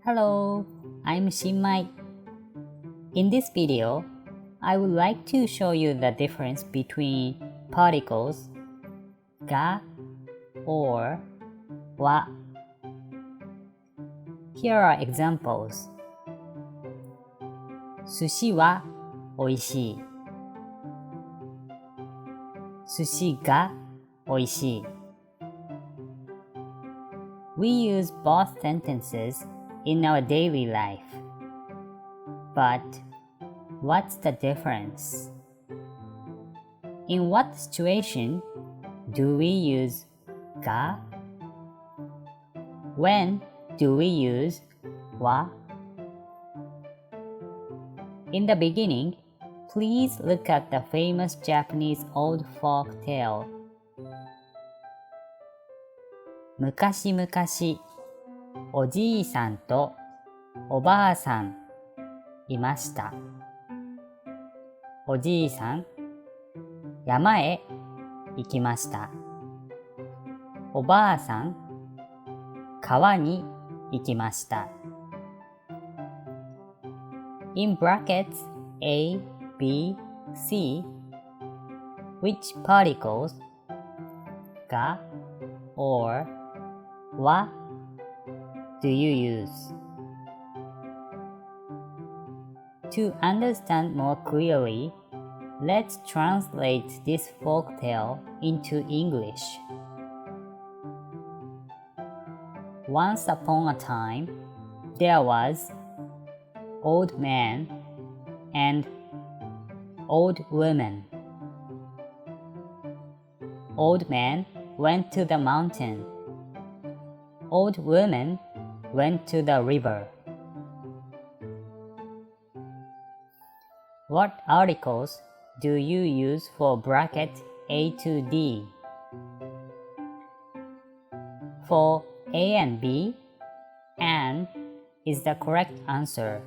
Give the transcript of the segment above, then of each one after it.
Hello, I'm Shinmai. In this video, I would like to show you the difference between particles ga or wa. Here are examples. Sushi wa oishii. Sushi ga oishii. We use both sentences in our daily life. But what's the difference? In what situation do we use ga? When do we use wa? In the beginning, please look at the famous Japanese old folk tale. 昔々、おじいさんとおばあさんいました。おじいさん、山へ行きました。おばあさん、川に行きました。In brackets A, B, C, which particles, ga or wa, do you use? To understand more clearly, let's translate this folk tale into English. Once upon a time, there was old man and old woman. Old man went to the mountain. Old woman went to the river. What articles do you use for bracket A to D? For A and B, an is the correct answer.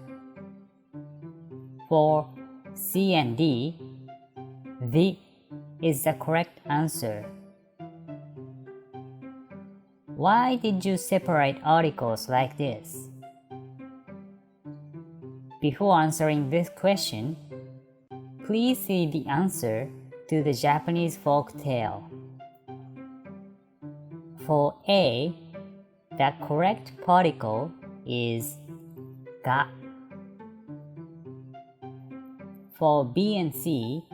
For C and D, the is the correct answer. Why did you separate articles like this? Before answering this question, please see the answer to the Japanese folk tale. For A, the correct particle is ga. For B and C,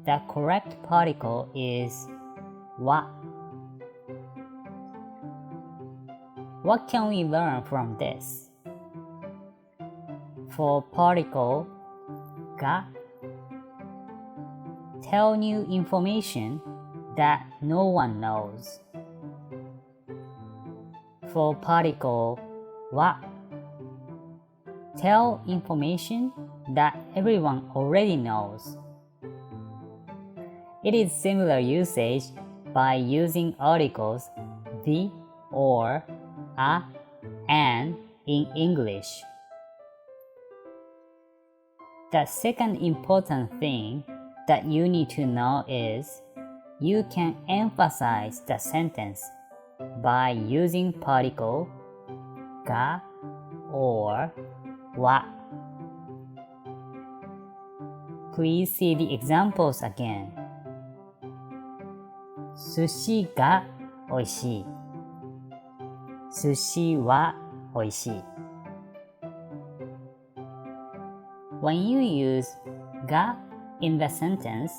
the correct particle is wa. What can we learn from this? For particle ga, tell new information that no one knows. For particle wa, tell information that everyone already knows. It is similar usage by using articles the or a, an in English. The second important thing that you need to know is you can emphasize the sentence by using particle ga or wa. Please see the examples again. Sushi ga oishii. Sushi wa oishii. When you use ga in the sentence,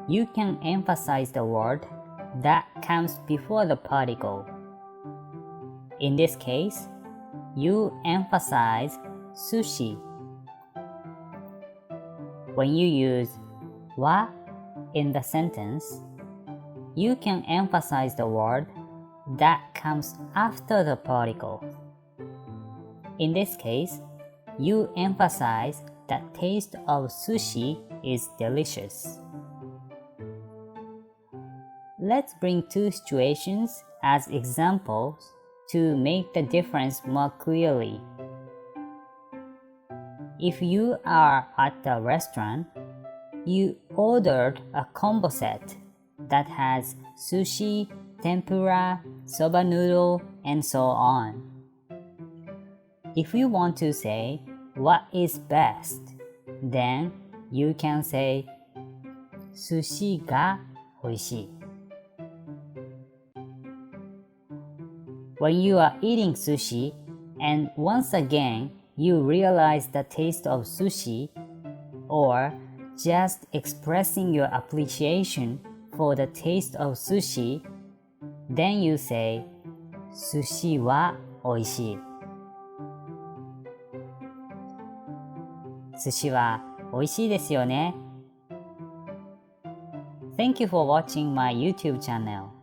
you can emphasize the word that comes before the particle. In this case, you emphasize sushi. When you use wa in the sentence, you can emphasize the word that comes after the particle. In this case, you emphasize that taste of sushi is delicious. Let's bring two situations as examples to make the difference more clearly. If you are at a restaurant, you ordered a combo set that has sushi, tempura, soba noodle, and so on. If you want to say what is best, then you can say 寿司が美味しい。When you are eating sushi and once again you realize the taste of sushi, or just expressing your appreciation for the taste of sushi, then you say 寿司は美味しい。寿司は美味しいですよね。Thank you for watching my YouTube channel.